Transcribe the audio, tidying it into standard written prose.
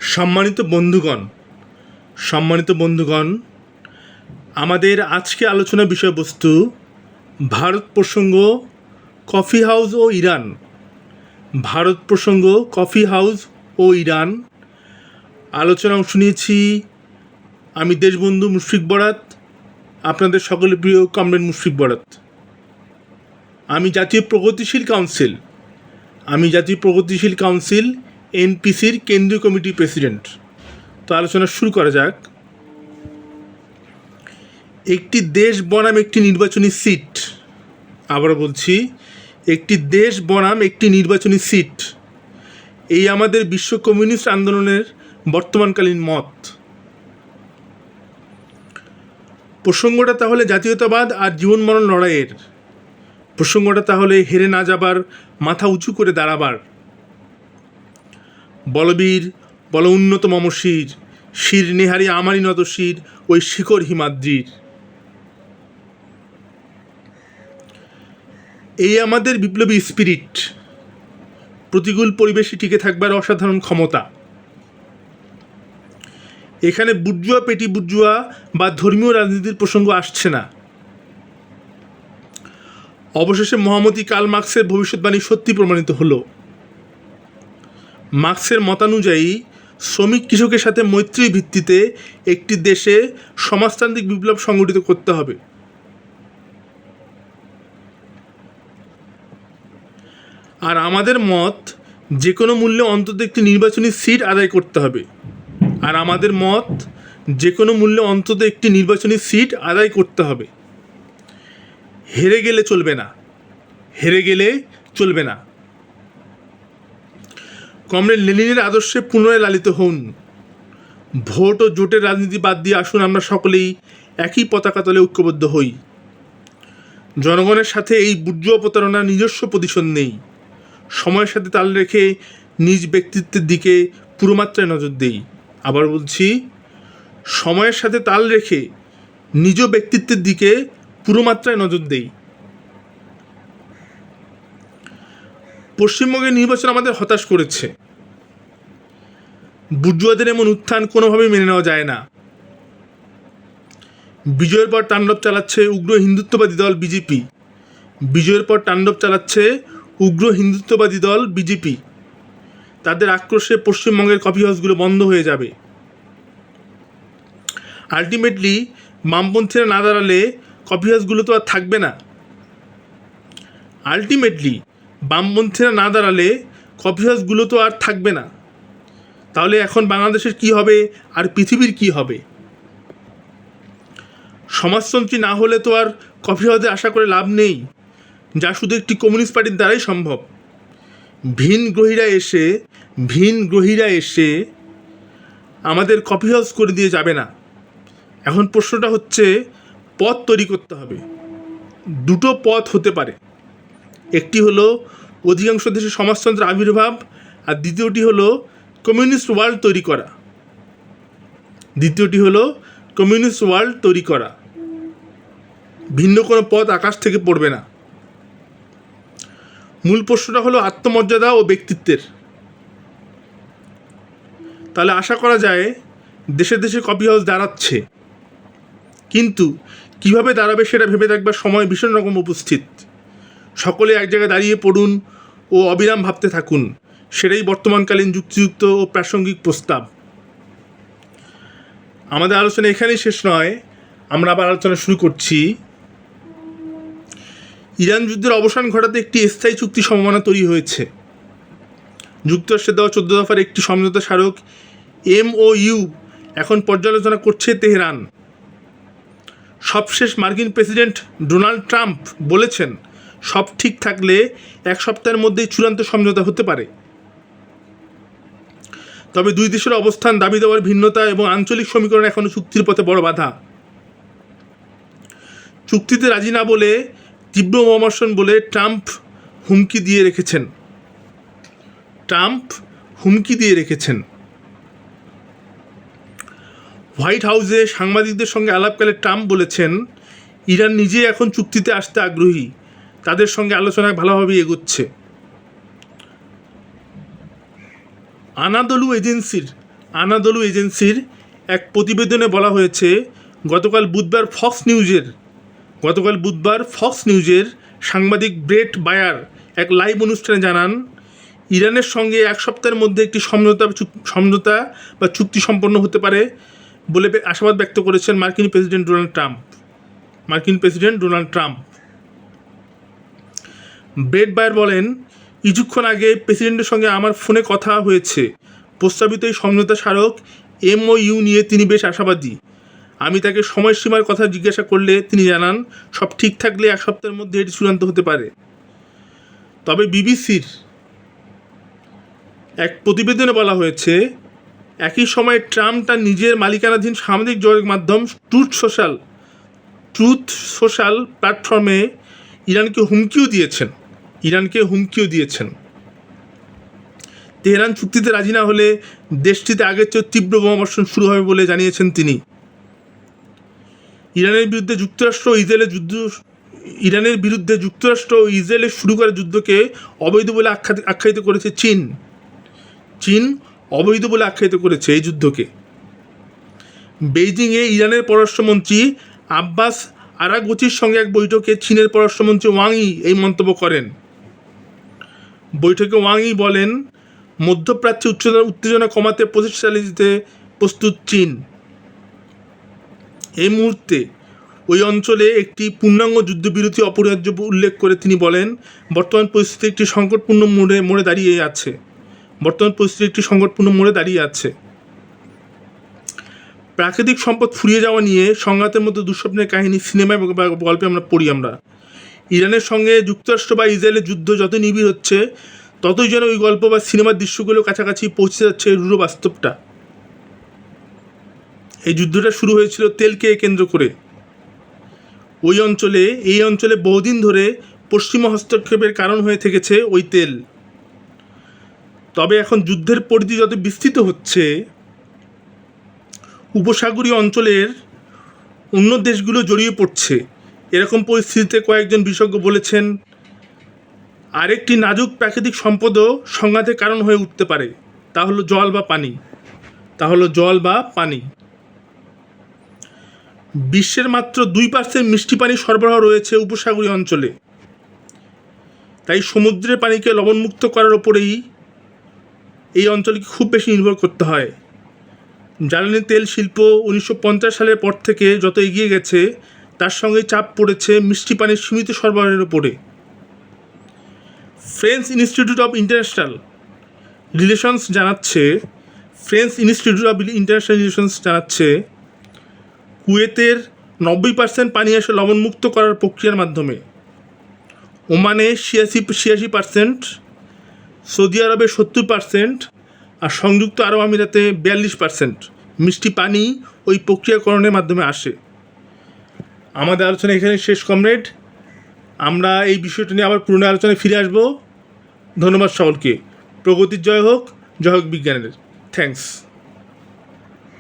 সম্মানিত বন্ধুগণ, আমাদের আজকে আলোচনা বিষয়বস্তু ভারত প্রসঙ্গ, কফি হাউস ও ইরান। ভারত প্রসঙ্গ, কফি হাউস ও ইরান আলোচনা অংশ নিয়েছি আমি দেশবন্ধু মুশফিক বরাত, আপনাদের সকলের প্রিয় কমরেড মুশফিক বরাত। আমি জাতীয় প্রগতিশীল কাউন্সিল এনপিসির কেন্দ্রীয় কমিটির প্রেসিডেন্ট। তো আলোচনা শুরু করা যাক। একটি দেশ বনাম একটি নির্বাচনী সিট। আবার বলছি, একটি দেশ বনাম একটি নির্বাচনী সিট, এই আমাদের বিশ্ব কমিউনিস্ট আন্দোলনের বর্তমানকালীন মত। প্রসঙ্গটা তাহলে জাতীয়তাবাদ আর জীবন মরণ লড়াইয়ের। প্রসঙ্গটা তাহলে হেরে না যাবার, মাথা উঁচু করে দাঁড়াবার। বলবীর বল উন্নত মমশির, শির নেহারি আমারই নত শির, ওই শিখর হিমাদ্রির। এই আমাদের বিপ্লবী স্পিরিট, প্রতিকূল পরিবেশে টিকে থাকবার অসাধারণ ক্ষমতা। এখানে বুর্জুয়া পেটি বুর্জুয়া বা ধর্মীয় রাজনীতির প্রসঙ্গ আসছে না। অবশেষে মহামতি কার্ল মার্ক্সের ভবিষ্যৎবাণী সত্যি প্রমাণিত হলো। মার্ক্সের মতানুযায়ী শ্রমিক কৃষকের সাথে মৈত্রীর ভিত্তিতে একটি দেশে সমাজতান্ত্রিক বিপ্লব সংগঠিত করতে হবে। আর আমাদের মত, যে কোনো মূল্যে অন্তত একটি নির্বাচনী সিট আদায় করতে হবে। হেরে গেলে চলবে না। কমরেড লেনিনের আদর্শে পুনরায় লালিত হন। ভোট ও জোটের রাজনীতি বাদ দিয়ে আসুন আমরা সকলেই একই পতাকা তলে ঐক্যবদ্ধ হই। জনগণের সাথে এই বুর্জুয়া প্রতারণার নিজস্ব প্রতিশোধ নেই। সময়ের সাথে তাল রেখে নিজ ব্যক্তিত্বের দিকে পুরোমাত্রায় নজর দেই। আবার বলছি, সময়ের সাথে তাল রেখে নিজ ব্যক্তিত্বের দিকে পুরোমাত্রায় নজর দেই। পশ্চিমবঙ্গের নির্বাচন আমাদের হতাশ করেছে। বুর্জুয়াদের এমন উত্থান কোনোভাবেই মেনে নেওয়া যায় না। বিজয়ের পর তাণ্ডব চালাচ্ছে উগ্র হিন্দুত্ববাদী দল বিজেপি। তাদের আক্রোশে পশ্চিমবঙ্গের কফি হাউসগুলো বন্ধ হয়ে যাবে। আলটিমেটলি বামপন্থীরা না দাঁড়ালে কফি হাউসগুলো তো আর থাকবে না। তাহলে এখন বাংলাদেশের কি হবে আর পৃথিবীর কি হবে? সমাজতন্ত্রী না হলে তো আর কফি হাউসে আশা করে লাভ নেই, যা শুধু একটি কমিউনিস্ট পার্টির দ্বারাই সম্ভব। ভিন গ্রহীরা এসে আমাদের কফি হাউস করে দিয়ে যাবে না। এখন প্রশ্নটা হচ্ছে, পথ তৈরি করতে হবে। দুটো পথ হতে পারে। একটি হলো অধিকাংশ দেশে সমাজতন্ত্রের আবির্ভাব, আর দ্বিতীয়টি হলো কমিউনিস্ট ওয়ার্ল্ড তৈরি করা। ভিন্ন কোনো পথ আকাশ থেকে পড়বে না। মূল প্রশ্নটা হলো আত্মমর্যাদা ও ব্যক্তিত্বের। তাহলে আশা করা যায় দেশে দেশে কফি হাউস দাঁড়াচ্ছে, কিন্তু কিভাবে দাঁড়াবে সেটা ভেবে দেখবার সময় ভীষণ রকম উপস্থিত। সকলে এক জায়গায় দাঁড়িয়ে পড়ুন ও অবিরাম ভাবতে থাকুন, সেটাই বর্তমানকালীন যুক্তিযুক্ত ও প্রাসঙ্গিক প্রস্তাব। আমাদের আলোচনা এখানেই শেষ নয়, আমরা আবার আলোচনা শুরু করছি। ইরান যুদ্ধের অবসান ঘটাতে একটি স্থায়ী চুক্তি সম্ভাবনা তৈরি হয়েছে। যুক্তরাষ্ট্রের দেওয়া 14 দফার একটি সমঝোতা স্মারক MOU এখন পর্যালোচনা করছে তেহরান। সবশেষ মার্কিন প্রেসিডেন্ট ডোনাল্ড ট্রাম্প বলেছেন, সব ঠিক থাকলে 1 সপ্তাহের মধ্যেই চূড়ান্ত সমঝোতা হতে পারে। তবে দুই দেশের অবস্থান, দাবি দেওয়ার ভিন্নতা এবং আঞ্চলিক সমীকরণ এখনও চুক্তির পথে বড় বাধা। চুক্তিতে রাজি না বলে তীব্র মহামর্ষণ বলে ট্রাম্প হুমকি দিয়ে রেখেছেন। হোয়াইট হাউসে সাংবাদিকদের সঙ্গে আলাপকালে ট্রাম্প বলেছেন, ইরান নিজেই এখন চুক্তিতে আসতে আগ্রহী, তাদের সঙ্গে আলোচনায় ভালোভাবেই এগোচ্ছে। আনাদলু এজেন্সির আনাদলু এজেন্সির এক প্রতিবেদনে বলা হয়েছে, গতকাল বুধবার ফক্স নিউজের সাংবাদিক ব্রেট বায়ার এক লাইভ অনুষ্ঠানে জানান, ইরানের সঙ্গে এক সপ্তাহের মধ্যে একটি সমঝোতা বা চুক্তি সম্পন্ন হতে পারে বলে আশাবাদ ব্যক্ত করেছেন মার্কিন president Donald Trump. Bret Baier বলেন, কিছুক্ষণ আগে প্রেসিডেন্টের সঙ্গে আমার ফোনে কথা হয়েছে। প্রস্তাবিত এই সমঝোতা স্মারক MOU নিয়ে তিনি বেশ আশাবাদী। আমি তাকে সময়সীমার কথা জিজ্ঞাসা করলে তিনি জানান, সব ঠিক থাকলে এক সপ্তাহের মধ্যে এটি চূড়ান্ত হতে পারে। তবে বিবিসির এক প্রতিবেদনে বলা হয়েছে, একই সময়ে ট্রাম্প তার নিজের মালিকানাধীন সামাজিক যোগাযোগ মাধ্যম ট্রুথ সোশ্যাল প্ল্যাটফর্মে ইরানকে হুমকিও দিয়েছেন। তেহরান চুক্তিতে রাজি না হলে দেশটিতে আগের চেয়ে তীব্র বোমাবর্ষণ শুরু হবে বলে জানিয়েছেন তিনি। ইরানের বিরুদ্ধে যুক্তরাষ্ট্র ও ইসরায়েলের শুরু করা যুদ্ধকে অবৈধ বলে আখ্যায়িত করেছে চীন অবৈধ বলে আখ্যায়িত করেছে এই যুদ্ধকে। বেইজিংয়ে ইরানের পররাষ্ট্রমন্ত্রী আব্বাস আরাগচির সঙ্গে এক বৈঠকে চীনের পররাষ্ট্রমন্ত্রী ওয়াং ই এই মন্তব্য করেন। বৈঠকে ওয়াং ই বলেন, মধ্যপ্রাচ্যে উত্তেজনা কমাতে প্রচেষ্টা চালিয়ে যেতে প্রস্তুত চীন। এই মুহূর্তে ওই অঞ্চলে একটি পূর্ণাঙ্গ যুদ্ধবিরতি অপরিহার্য উল্লেখ করে তিনি বলেন, বর্তমান পরিস্থিতি একটি সংকটপূর্ণ মোড়ে দাঁড়িয়ে আছে। প্রাকৃতিক সম্পদ ফুরিয়ে যাওয়া নিয়ে সংঘাতের মধ্যে দুঃস্বপ্নের কাহিনী সিনেমায় বা গল্পে আমরা পড়ি। ইরানের সঙ্গে যুক্তরাষ্ট্র বা ইসরায়েলের যুদ্ধ যত নিবিড় হচ্ছে, ততই যেন ওই গল্প বা সিনেমার দৃশ্যগুলো কাছাকাছি পৌঁছে যাচ্ছে রূঢ় বাস্তবটা। এই যুদ্ধটা শুরু হয়েছিল তেলকে কেন্দ্র করে। এই অঞ্চলে বহুদিন ধরে পশ্চিমা হস্তক্ষেপের কারণ হয়ে থেকেছে ওই তেল। তবে এখন যুদ্ধের পরিধি যত বিস্তৃত হচ্ছে, উপসাগরীয় অঞ্চলের অন্য দেশগুলো জড়িয়ে পড়ছে। এরকম পরিস্থিতিতে কয়েকজন বিশেষজ্ঞ বলেছেন, আরেকটি নাজুক প্রাকৃতিক সম্পদও সংঘাতের কারণ হয়ে উঠতে পারে, তা হলো জল বা পানি। বিশ্বের মাত্র 2% মিষ্টি পানি সরবরাহ রয়েছে উপসাগরীয় অঞ্চলে। তাই সমুদ্রের পানিকে লবণমুক্ত করার ওপরেই এই অঞ্চলকে খুব বেশি নির্ভর করতে হয়। জ্বালানি তেল শিল্প 1950 সালের পর থেকে যত এগিয়ে গেছে, তার সঙ্গে চাপ পড়েছে মিষ্টি পানির সীমিত সরবরাহের ওপরে। French institute of international relations জানাচ্ছে, কুয়েতের 90% পানি আসে লবণমুক্ত করার প্রক্রিয়ার মাধ্যমে, ওমানে 86%, সৌদি আরবে 70% আর সংযুক্ত আরব আমিরাতে 42% মিষ্টি পানি ওই প্রক্রিয়াকরণের মাধ্যমে আসে। আমাদের আলোচনা এখানে শেষ, কমরেড। আমরা এই বিষয়টা নিয়ে আবার পুরনো আলোচনায় ফিরে আসব। ধন্যবাদ সকলকে। প্রগতির জয় হোক বিজ্ঞানের। থ্যাঙ্কস।